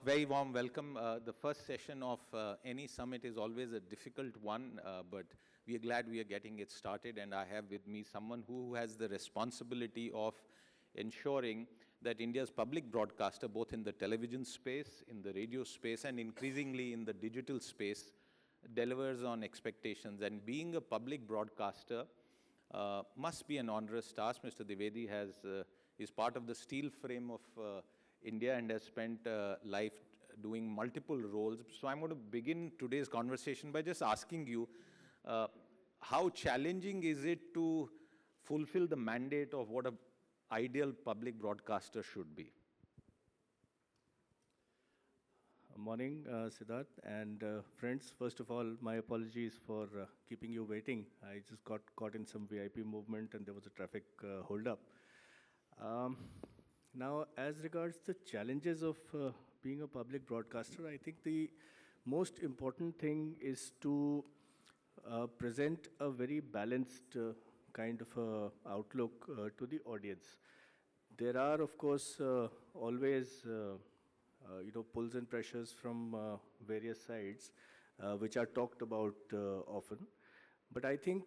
Very warm welcome. The first session of any summit is always a difficult one, but we are glad we are getting it started. And I have with me someone who has the responsibility of ensuring that India's public broadcaster, both in the television space, in the radio space, and increasingly in the digital space, delivers on expectations. And being a public broadcaster must be an onerous task. Mr. Dwivedi is part of the steel frame of India and has spent life doing multiple roles. So I'm going to begin today's conversation by just asking you, how challenging is it to fulfill the mandate of what an ideal public broadcaster should be? Morning, Siddharth, and friends. First of all, my apologies for keeping you waiting. I just got caught in some VIP movement and there was a traffic hold-up. Now, as regards the challenges of being a public broadcaster, I think the most important thing is to present a very balanced kind of outlook to the audience. There are, of course, always pulls and pressures from various sides, which are talked about often. But I think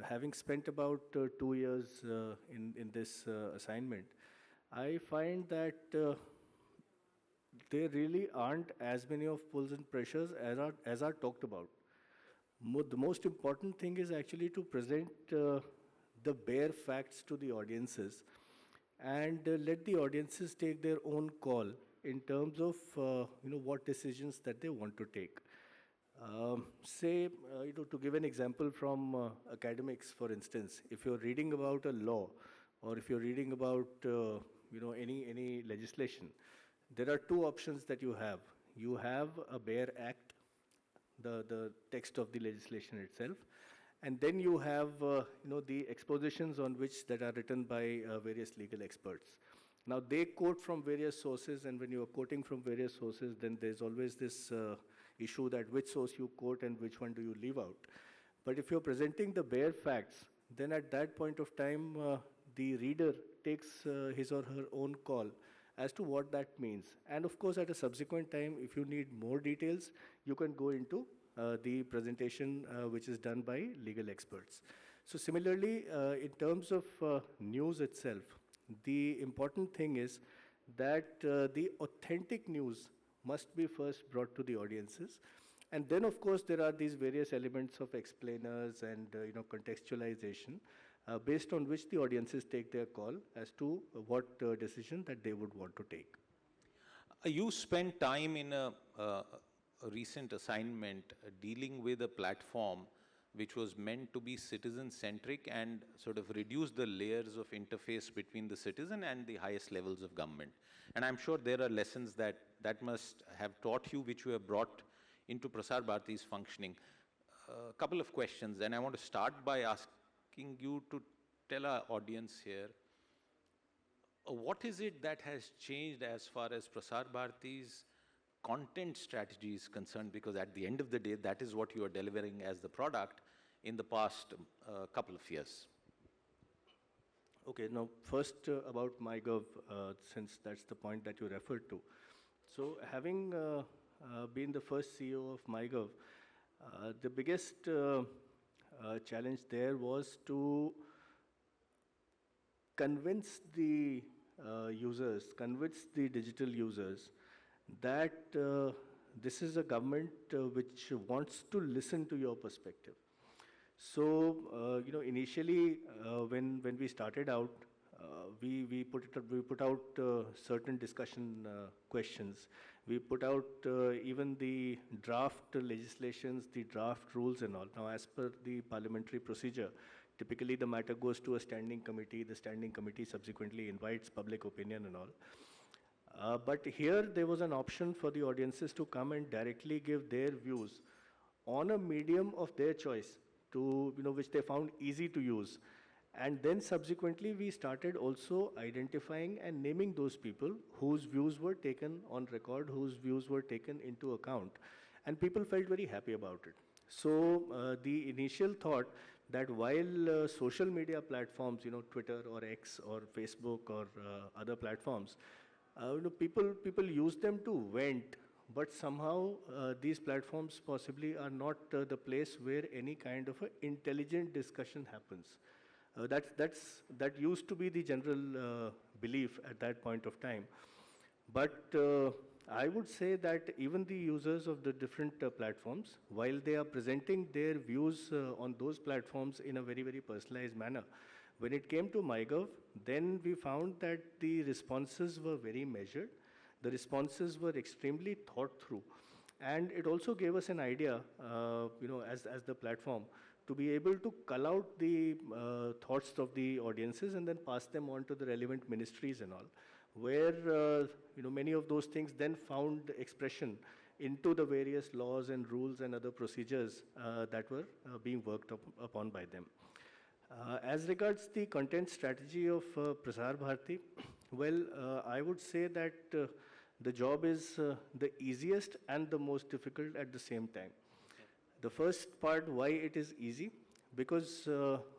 having spent about 2 years in this assignment, I find that there really aren't as many of pulls and pressures as are talked about. The most important thing is actually to present the bare facts to the audiences and let the audiences take their own call in terms of what decisions that they want to take. To give an example from academics, for instance, if you're reading about a law or if you're reading about any legislation, there are two options that you have. You have a bare act, the text of the legislation itself, and then you have the expositions on which that are written by various legal experts. Now they quote from various sources, and when you are quoting from various sources, then there's always this issue that which source you quote and which one do you leave out. But if you're presenting the bare facts, then at that point of time, the reader takes his or her own call as to what that means. And of course, at a subsequent time, if you need more details, you can go into the presentation which is done by legal experts. So similarly, in terms of news itself, the important thing is that the authentic news must be first brought to the audiences. And then, of course, there are these various elements of explainers and contextualization based on which the audiences take their call as to what decision that they would want to take. You spent time in a recent assignment dealing with a platform which was meant to be citizen-centric and sort of reduce the layers of interface between the citizen and the highest levels of government. And I'm sure there are lessons that must have taught you, which you have brought into Prasar Bharati's functioning. A couple of questions, and I want to start by asking you to tell our audience here, what is it that has changed as far as Prasar Bharati's content strategy is concerned, because at the end of the day, that is what you are delivering as the product in the past couple of years. Okay, now first about MyGov, since that's the point that you referred to. So having been the first CEO of MyGov, the biggest challenge there was to convince the convince the digital users that this is a government which wants to listen to your perspective. So, initially when we started out, we put out certain discussion questions. We put out even the draft legislations, the draft rules and all. Now, as per the parliamentary procedure, typically the matter goes to a standing committee. The standing committee subsequently invites public opinion and all. But here there was an option for the audiences to come and directly give their views on a medium of their choice, to which they found easy to use. And then subsequently we started also identifying and naming those people whose views were taken on record, whose views were taken into account. And people felt very happy about it. So the initial thought that while social media platforms, Twitter or X or Facebook or other platforms, People use them to vent, but somehow these platforms possibly are not the place where any kind of a intelligent discussion happens. That used to be the general belief at that point of time. But I would say that even the users of the different platforms, while they are presenting their views on those platforms in a very, very personalized manner, when it came to MyGov, then we found that the responses were very measured. The responses were extremely thought through. And it also gave us an idea, as the platform, to be able to cull out the thoughts of the audiences and then pass them on to the relevant ministries and all, where many of those things then found expression into the various laws and rules and other procedures that were being worked upon by them. As regards the content strategy of Prasar Bharati, well, I would say that the job is the easiest and the most difficult at the same time. The first part, why it is easy, because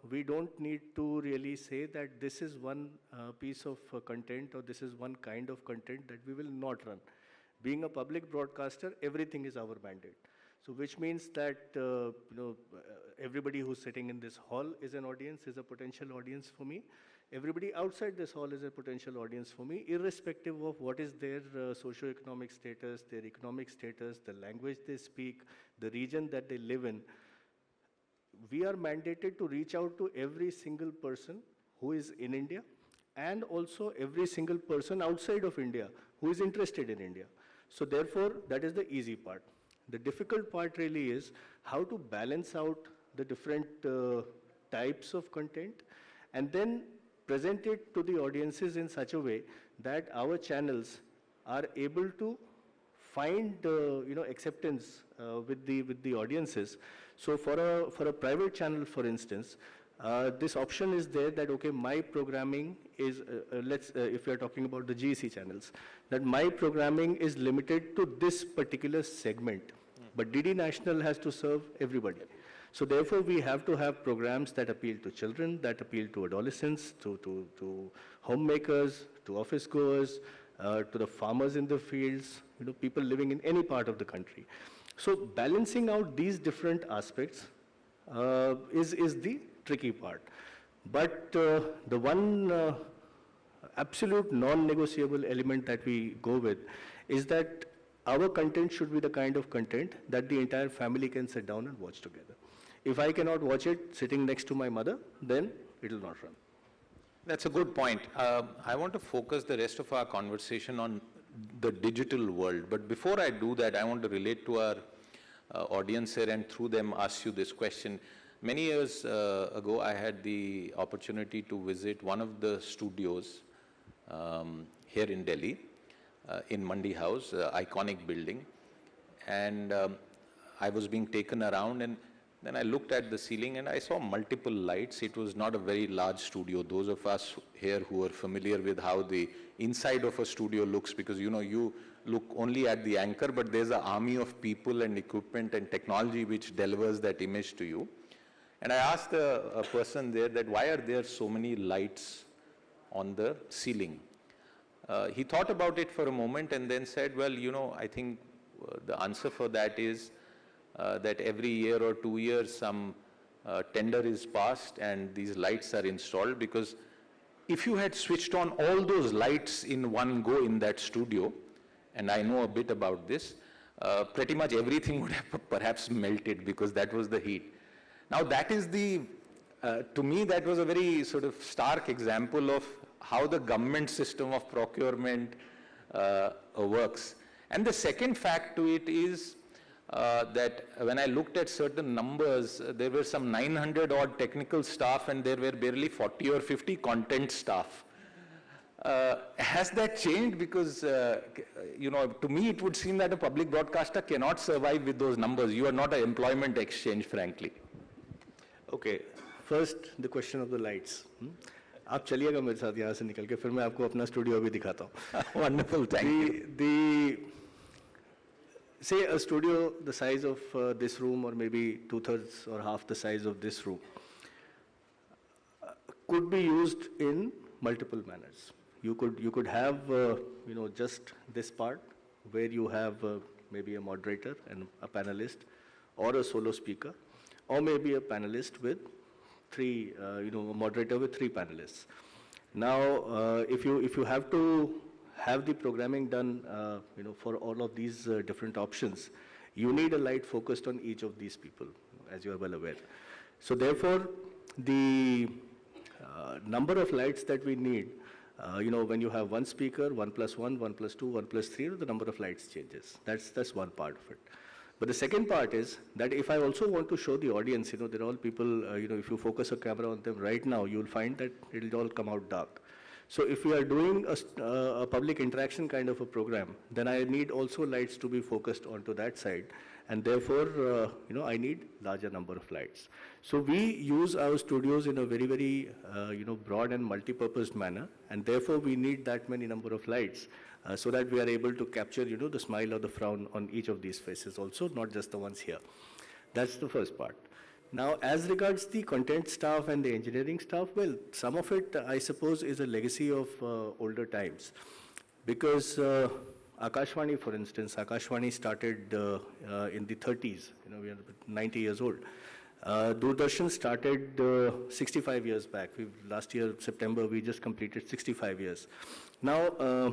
we don't need to really say that this is one piece of content or this is one kind of content that we will not run. Being a public broadcaster, everything is our mandate. So which means that everybody who's sitting in this hall is an audience, is a potential audience for me. Everybody outside this hall is a potential audience for me, irrespective of what is their socio-economic status, their economic status, the language they speak, the region that they live in. We are mandated to reach out to every single person who is in India and also every single person outside of India who is interested in India. So therefore, that is the easy part. The difficult part really is how to balance out the different types of content and then present it to the audiences in such a way that our channels are able to find acceptance with the audiences. So for a private channel, for instance, this option is there that, okay, my programming is, if we are talking about the GEC channels, that my programming is limited to this particular segment. But DD National has to serve everybody. So therefore, we have to have programs that appeal to children, that appeal to adolescents, to homemakers, to office goers, to the farmers in the fields, people living in any part of the country. So balancing out these different aspects is the tricky part. But the one absolute non-negotiable element that we go with is that our content should be the kind of content that the entire family can sit down and watch together. If I cannot watch it sitting next to my mother, then it will not run. That's a good point. I want to focus the rest of our conversation on the digital world. But before I do that, I want to relate to our audience here and through them ask you this question. Many years ago, I had the opportunity to visit one of the studios here in Delhi, in Mandi House, iconic building. And I was being taken around, and then I looked at the ceiling and I saw multiple lights. It was not a very large studio. Those of us here who are familiar with how the inside of a studio looks, because you look only at the anchor, but there's an army of people and equipment and technology which delivers that image to you. And I asked a person there that why are there so many lights on the ceiling? He thought about it for a moment and then said, well, I think the answer for that is that every year or 2 years some tender is passed and these lights are installed, because if you had switched on all those lights in one go in that studio, and I know a bit about this, pretty much everything would have perhaps melted because that was the heat. Now that is to me that was a very sort of stark example of how the government system of procurement works. And the second fact to it is that when I looked at certain numbers, there were some 900 odd technical staff and there were barely 40 or 50 content staff. Has that changed? Because, to me it would seem that a public broadcaster cannot survive with those numbers. You are not an employment exchange, frankly. Okay, first the question of the lights. आप चलिएगा मेरे साथ यहाँ से निकल के, फिर मैं आपको अपना स्टूडियो भी दिखाता हूँ. Wonderful, thank you. Say a studio the size of this room, or maybe 2/3 or half the size of this room, could be used in multiple manners. you could have just this part where you have maybe a moderator and a panelist, or a solo speaker, or maybe a panelist with three, a moderator with three panelists. Now, if you have to have the programming done, for all of these different options, you need a light focused on each of these people, as you are well aware. So therefore, the number of lights that we need, when you have one speaker, 1 + 1, 1 + 2, 1 + 3, the number of lights changes. That's one part of it. But the second part is that if I also want to show the audience, there are all people, if you focus a camera on them right now, you'll find that it'll all come out dark. So if we are doing a public interaction kind of a program, then I need also lights to be focused onto that side. And therefore, I need larger number of lights. So we use our studios in a very, very, broad and multi-purposed manner. And therefore, we need that many number of lights so that we are able to capture, the smile or the frown on each of these faces also, not just the ones here. That's the first part. Now, as regards the content staff and the engineering staff, well, some of it, I suppose, is a legacy of older times. Because Akashvani, for instance, Akashvani started in the 30s, we are 90 years old. Doordarshan started 65 years back. Last year, September, we just completed 65 years. Now,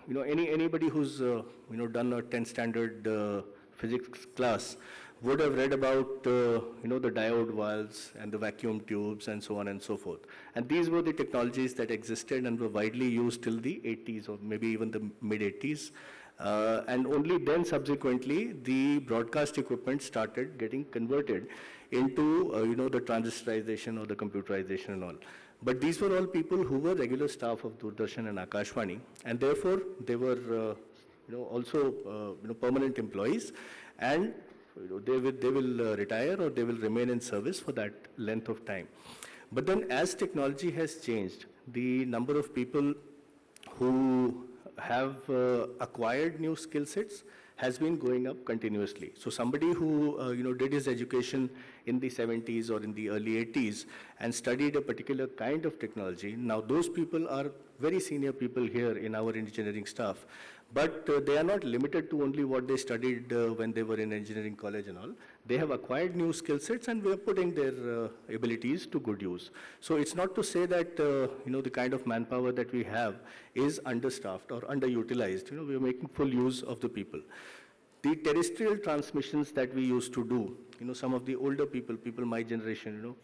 anybody who's, done a 10th standard physics class would have read about, the diode valves and the vacuum tubes and so on and so forth. And these were the technologies that existed and were widely used till the 80s or maybe even the mid-80s. And only then subsequently, the broadcast equipment started getting converted into, the transistorization or the computerization and all. But these were all people who were regular staff of Doordarshan and Akashvani, and therefore they were, also, permanent employees, and they will retire or they will remain in service for that length of time. But then as technology has changed, the number of people who have acquired new skill sets has been going up continuously. So somebody who did his education in the 70s or in the early 80s and studied a particular kind of technology, now those people are very senior people here in our engineering staff. But they are not limited to only what they studied when they were in engineering college and all. They have acquired new skill sets and we are putting their abilities to good use. So it's not to say that, the kind of manpower that we have is understaffed or underutilized. We are making full use of the people. The terrestrial transmissions that we used to do, some of the older people my generation,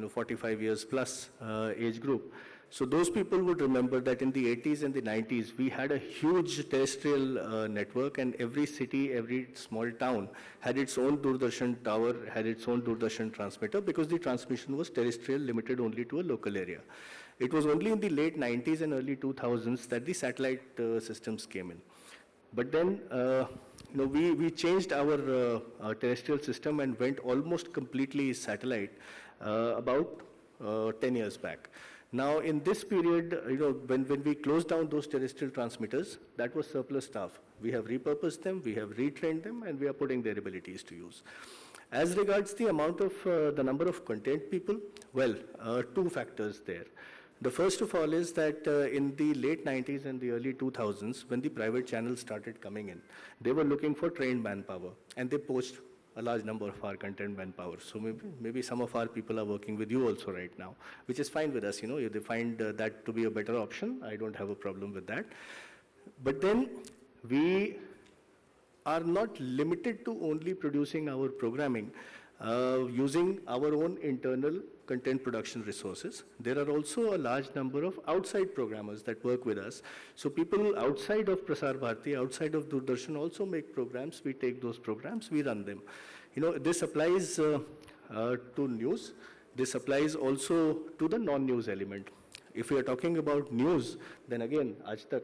45 years plus age group. So those people would remember that in the 80s and the 90s, we had a huge terrestrial network, and every city, every small town had its own Doordarshan tower, had its own Doordarshan transmitter, because the transmission was terrestrial, limited only to a local area. It was only in the late 90s and early 2000s that the satellite systems came in. But then, we changed our terrestrial system and went almost completely satellite about 10 years back. Now, in this period, when we closed down those terrestrial transmitters, that was surplus staff. We have repurposed them, we have retrained them, and we are putting their abilities to use. As regards the amount of, the number of content people, well, two factors there. The first of all is that in the late 90s and the early 2000s, when the private channels started coming in, they were looking for trained manpower, and they poached a large number of our content manpower. So maybe some of our people are working with you also right now, which is fine with us. If they find that to be a better option, I don't have a problem with that. But then we are not limited to only producing our programming using our own internal content production resources. There are also a large number of outside programmers that work with us. So people outside of Prasar Bharati, outside of Doordarshan also make programs. We take those programs, we run them. This applies to news. This applies also to the non-news element. If we are talking about news, then again, Aaj Tak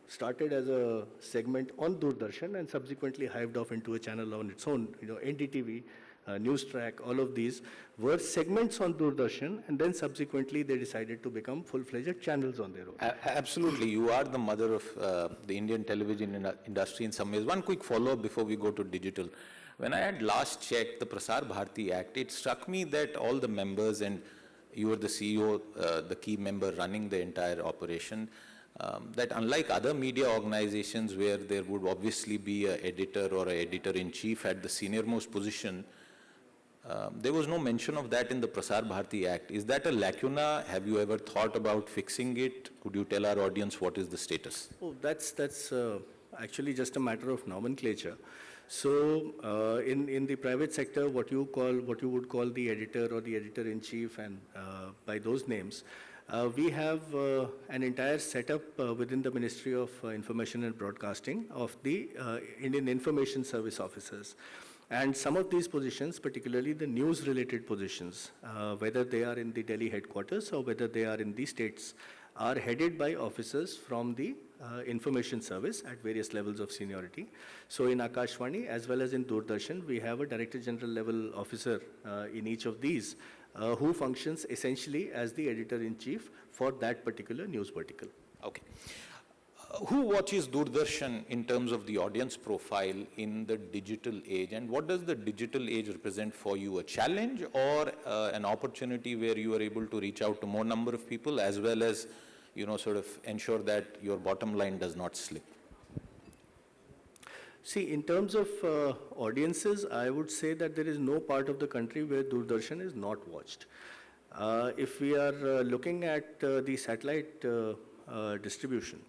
started as a segment on Doordarshan and subsequently hived off into a channel on its own. NDTV, News Track, all of these were segments on Doordarshan, and then subsequently they decided to become full-fledged channels on their own. Absolutely. You are the mother of the Indian television industry in some ways. One quick follow-up before we go to digital. When I had last checked the Prasar Bharati Act, it struck me that all the members, and you were the CEO, the key member running the entire operation, that unlike other media organizations where there would obviously be an editor or an editor-in-chief at the senior-most position, there was no mention of that in the Prasar Bharati Act. Is that a lacuna? Have you ever thought about fixing it? Could you tell our audience what is the status? Oh, that's actually just a matter of nomenclature. So in the private sector, what you would call the editor or the editor-in-chief, and by those names, we have an entire setup within the Ministry of Information and Broadcasting of the Indian Information Service officers. And some of these positions, particularly the news-related positions, whether they are in the Delhi headquarters or whether they are in the states, are headed by officers from the information service at various levels of seniority. So in Akashvani as well as in Doordarshan, we have a Director General level officer in each of these who functions essentially as the editor-in-chief for that particular news vertical. Okay. Who watches Doordarshan in terms of the audience profile in the digital age, and what does the digital age represent for you? A challenge or an opportunity where you are able to reach out to more number of people as well as, you know, sort of ensure that your bottom line does not slip? See, in terms of audiences, I would say that there is no part of the country where Doordarshan is not watched. If we are looking at the satellite distribution,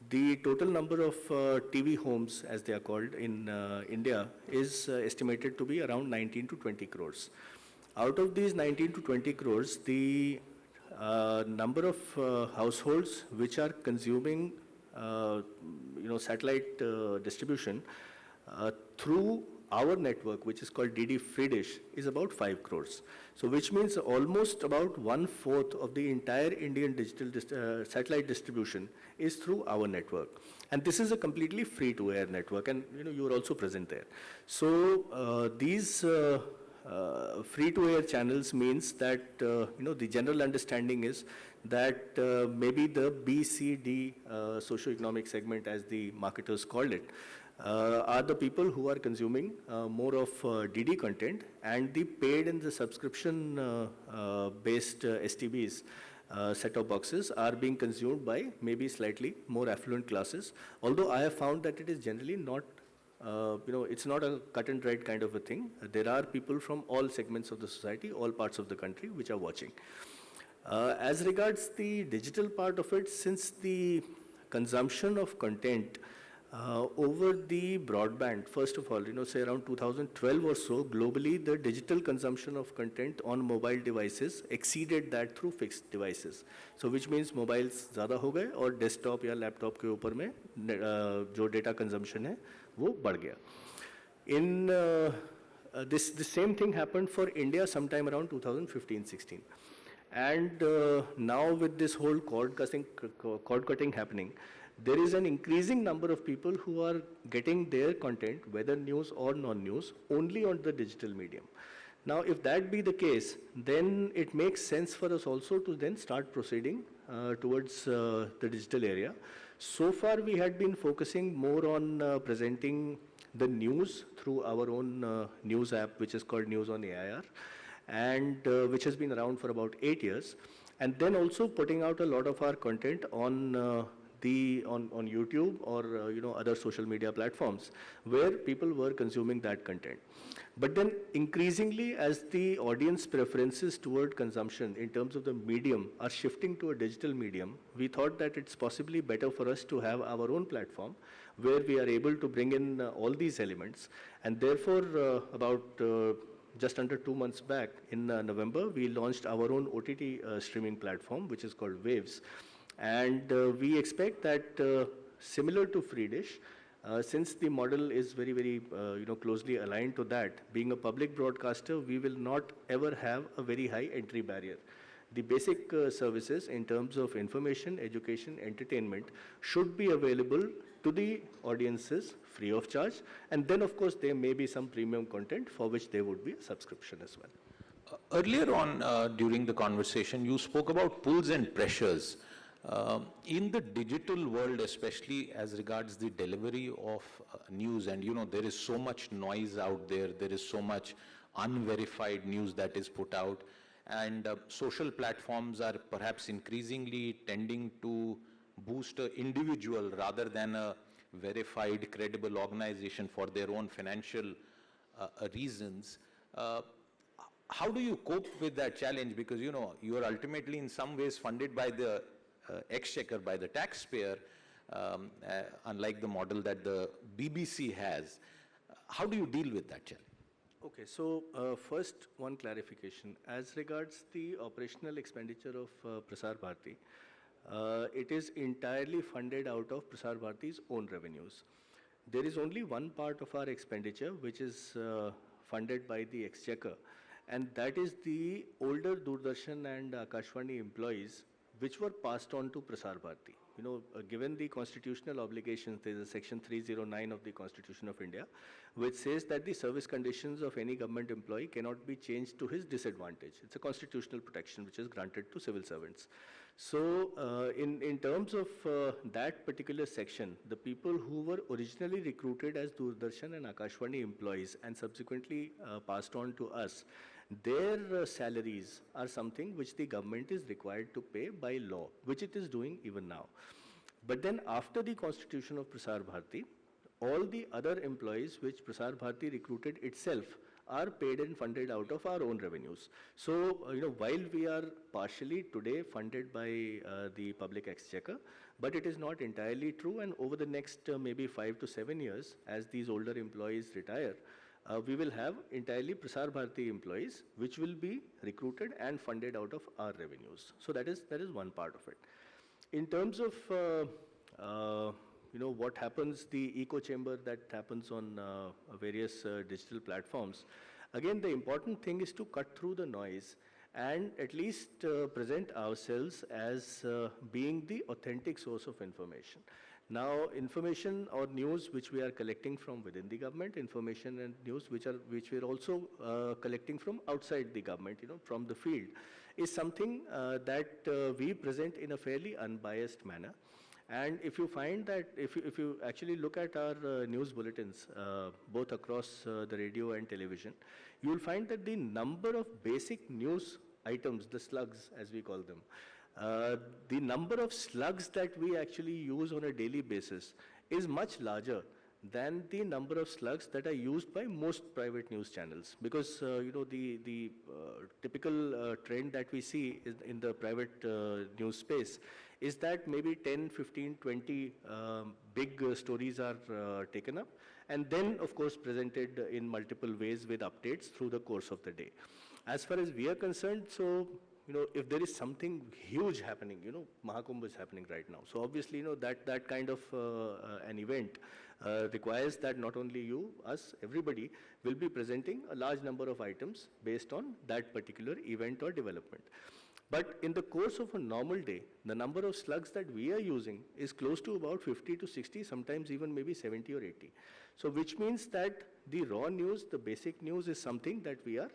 the total number of TV homes, as they are called in India, is estimated to be around 19 to 20 crores. Out of these 19 to 20 crores, the number of households which are consuming satellite distribution through our network, which is called DD Free Dish, is about 5 crores. So which means almost about 1/4 of the entire Indian digital satellite distribution is through our network. And this is a completely free-to-air network, and you are also present there. So these free-to-air channels means that the general understanding is that maybe the B, C, D socioeconomic segment, as the marketers called it, are the people who are consuming more of DD content, and the paid and the subscription based STBs, set-top boxes, are being consumed by maybe slightly more affluent classes. Although I have found that it is generally not, it's not a cut and dried kind of a thing. There are people from all segments of the society, all parts of the country, which are watching. As regards the digital part of it, since the consumption of content over the broadband, first of all, say around 2012 or so, globally, the digital consumption of content on mobile devices exceeded that through fixed devices. So which means mobiles ज़्यादा हो गए और desktop या laptop के ऊपर में जो data consumption है वो बढ़ गया. In this same thing happened for India sometime around 2015-16. And now with this whole cord cutting happening, there is an increasing number of people who are getting their content, whether news or non-news, only on the digital medium. Now, if that be the case, then it makes sense for us also to then start proceeding towards the digital area. So far, we had been focusing more on presenting the news through our own news app, which is called News on AIR, and which has been around for about 8 years. And then also putting out a lot of our content on on YouTube or other social media platforms where people were consuming that content. But then increasingly, as the audience preferences toward consumption in terms of the medium are shifting to a digital medium, we thought that it's possibly better for us to have our own platform where we are able to bring in all these elements. And therefore, about just under 2 months back in November, we launched our own OTT streaming platform, which is called Waves. And we expect that similar to Free Dish, since the model is very, very closely aligned to that, being a public broadcaster, we will not ever have a very high entry barrier. The basic services in terms of information, education, entertainment should be available to the audiences free of charge. And then, of course, there may be some premium content for which there would be a subscription as well. Earlier on during the conversation, you spoke about pulls and pressures. In the digital world, especially as regards the delivery of news, and there is so much noise out there, there is so much unverified news that is put out, and social platforms are perhaps increasingly tending to boost an individual rather than a verified, credible organization for their own financial reasons. How do you cope with that challenge? Because, you know, you are ultimately in some ways funded by the exchequer, by the taxpayer, unlike the model that the BBC has. How do you deal with that challenge? Okay, so first one clarification. As regards the operational expenditure of Prasar Bharati, it is entirely funded out of Prasar Bharati's own revenues. There is only one part of our expenditure which is funded by the exchequer, and that is the older Doordarshan and Akashvani employees which were passed on to Prasar Bharati. You know, given the constitutional obligations, there is a section 309 of the Constitution of India, which says that the service conditions of any government employee cannot be changed to his disadvantage. It's a constitutional protection which is granted to civil servants. So, in terms of that particular section, the people who were originally recruited as Doordarshan and Akashvani employees and subsequently passed on to us, their salaries are something which the government is required to pay by law, which it is doing even now. But then after the constitution of Prasar Bharati, all the other employees which Prasar Bharati recruited itself are paid and funded out of our own revenues. So, you know, while we are partially today funded by the public exchequer, but it is not entirely true, and over the next maybe 5 to 7 years, as these older employees retire, we will have entirely Prasar Bharati employees which will be recruited and funded out of our revenues. So that is one part of it. In terms of you know, what happens, the echo chamber that happens on various digital platforms, again the important thing is to cut through the noise and at least present ourselves as being the authentic source of information. Now, information or news which we are collecting from within the government, information and news which we are also collecting from outside the government, you know, from the field, is something that we present in a fairly unbiased manner. And if you find that, if you actually look at our news bulletins, both across the radio and television, you will find that the number of basic news items, the slugs as we call them, the number of slugs that we actually use on a daily basis is much larger than the number of slugs that are used by most private news channels. Because you know, the typical trend that we see is in the private news space is that maybe 10, 15, 20 big stories are taken up, and then of course presented in multiple ways with updates through the course of the day. As far as we are concerned, so, you know, if there is something huge happening, you know, Mahakumbh is happening right now. So obviously, you know, that kind of an event requires that not only you, us, everybody will be presenting a large number of items based on that particular event or development. But in the course of a normal day, the number of slugs that we are using is close to about 50 to 60, sometimes even maybe 70 or 80. So which means that the raw news, the basic news is something that we are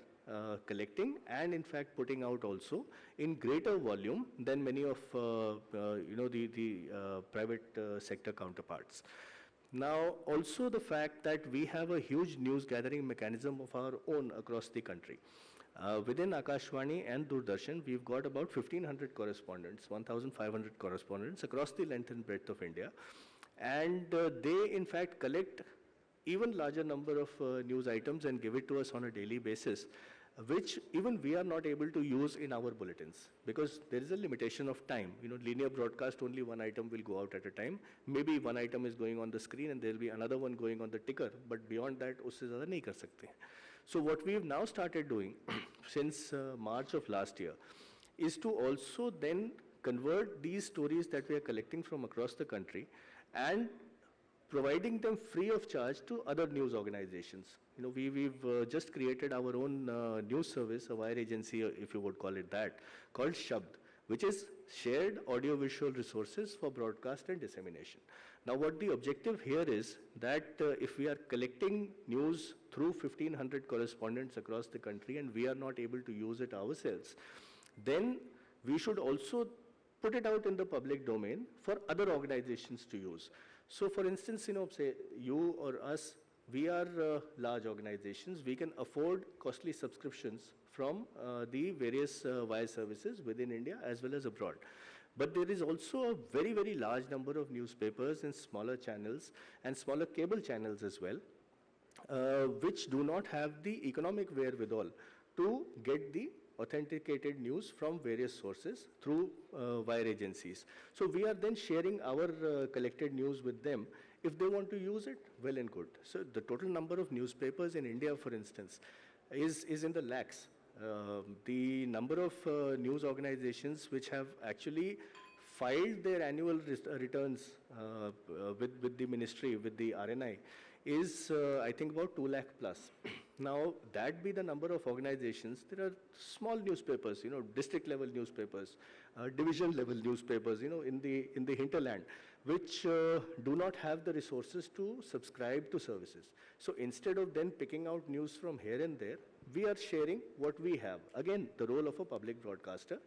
collecting and in fact putting out also in greater volume than many of you know, the private sector counterparts. Now also the fact that we have a huge news gathering mechanism of our own across the country. Within Akashvani and Doordarshan, we've got about 1,500 correspondents, 1,500 correspondents across the length and breadth of India, and they in fact collect even larger number of news items and give it to us on a daily basis, which even we are not able to use in our bulletins, because there is a limitation of time. You know, linear broadcast, only one item will go out at a time. Maybe one item is going on the screen and there will be another one going on the ticker, but beyond that, usse zyada nahi kar sakte. So what we have now started doing since March of last year is to also then convert these stories that we are collecting from across the country and providing them free of charge to other news organizations. You know, we've just created our own news service, a wire agency, if you would call it that, called Shabd, which is shared audiovisual resources for broadcast and dissemination. Now, what the objective here is that if we are collecting news through 1,500 correspondents across the country and we are not able to use it ourselves, then we should also put it out in the public domain for other organizations to use. So for instance, you know, say you or us, we are large organizations, we can afford costly subscriptions from the various wire services within India as well as abroad. But there is also a very, very large number of newspapers and smaller channels and smaller cable channels as well, which do not have the economic wherewithal to get the authenticated news from various sources through wire agencies. So we are then sharing our collected news with them. If they want to use it, well and good. So the total number of newspapers in India, for instance, is in the lakhs. The number of news organizations which have actually filed their annual returns with the ministry, with the RNI, is I think about 2 lakh plus. Now, that be the number of organizations. There are small newspapers, district level newspapers, division level newspapers, in the hinterland, which do not have the resources to subscribe to services. So instead of then picking out news from here and there, we are sharing what we have. Again, the role of a public broadcaster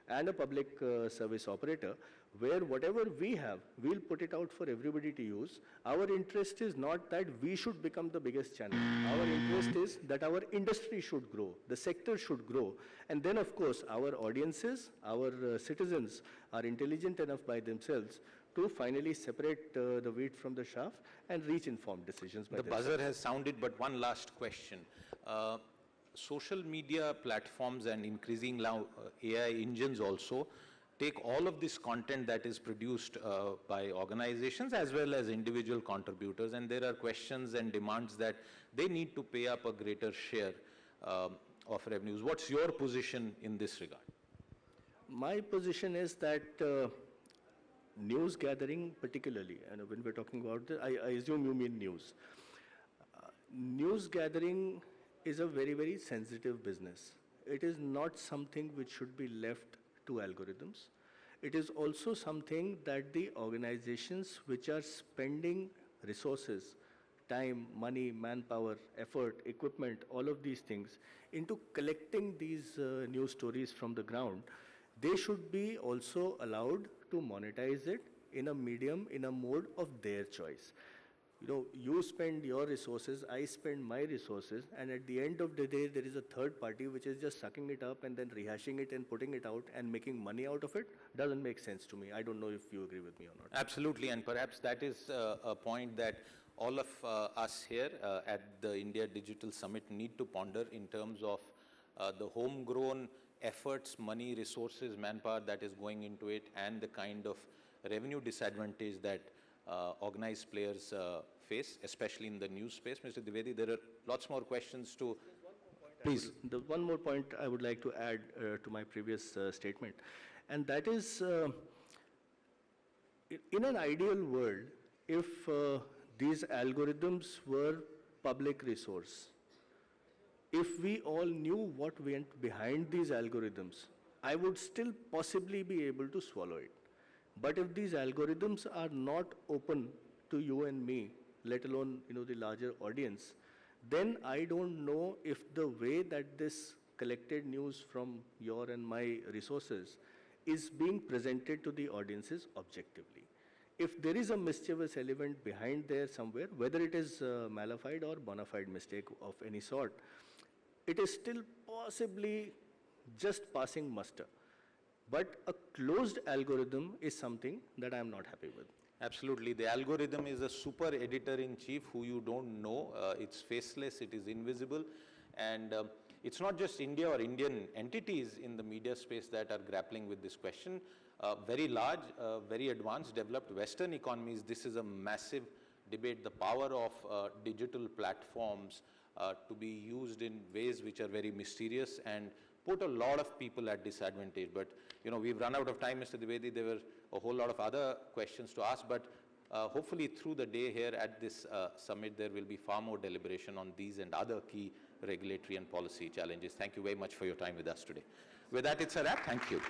and a public service operator, where whatever we have, we'll put it out for everybody to use. Our interest is not that we should become the biggest channel. Our interest is that our industry should grow, the sector should grow. And then, of course, our audiences, our citizens are intelligent enough by themselves to finally separate the wheat from the chaff and reach informed decisions by themselves. The buzzer has sounded, but one last question. Social media platforms and increasing now AI engines also take all of this content that is produced by organizations as well as individual contributors, and there are questions and demands that they need to pay up a greater share of revenues. What's your position in this regard? My position is that news gathering particularly, and when we're talking about this, I assume you mean news. News gathering is a very, very sensitive business. It is not something which should be left to algorithms. It is also something that the organizations which are spending resources, time, money, manpower, effort, equipment, all of these things into collecting these news stories from the ground, they should be also allowed to monetize it in a medium, in a mode of their choice. You spend your resources, I spend my resources, and at the end of the day, there is a third party which is just sucking it up and then rehashing it and putting it out and making money out of it. Doesn't make sense to me. I don't know if you agree with me or not. Absolutely, and perhaps that is a point that all of us here at the India Digital Summit need to ponder in terms of the homegrown efforts, money, resources, manpower that is going into it, and the kind of revenue disadvantage that organized players face, especially in the news space. Mr. Dwivedi, there are lots more questions to... Please. The one more point I would like to add to my previous statement, and that is, in an ideal world, if these algorithms were public resource, if we all knew what went behind these algorithms, I would still possibly be able to swallow it. But if these algorithms are not open to you and me, let alone the larger audience, then I don't know if the way that this collected news from your and my resources is being presented to the audiences objectively. If there is a mischievous element behind there somewhere, whether it is mala fide or bona fide mistake of any sort, it is still possibly just passing muster. But a closed algorithm is something that I am not happy with. Absolutely. The algorithm is a super editor-in-chief who you don't know. It's faceless, it is invisible. And it's not just India or Indian entities in the media space that are grappling with this question. Very large, very advanced, developed Western economies, this is a massive debate. The power of digital platforms to be used in ways which are very mysterious and put a lot of people at disadvantage. But, we've run out of time, Mr. Dwivedi. There were a whole lot of other questions to ask, but hopefully through the day here at this summit, there will be far more deliberation on these and other key regulatory and policy challenges. Thank you very much for your time with us today. With that, it's a wrap. Thank you.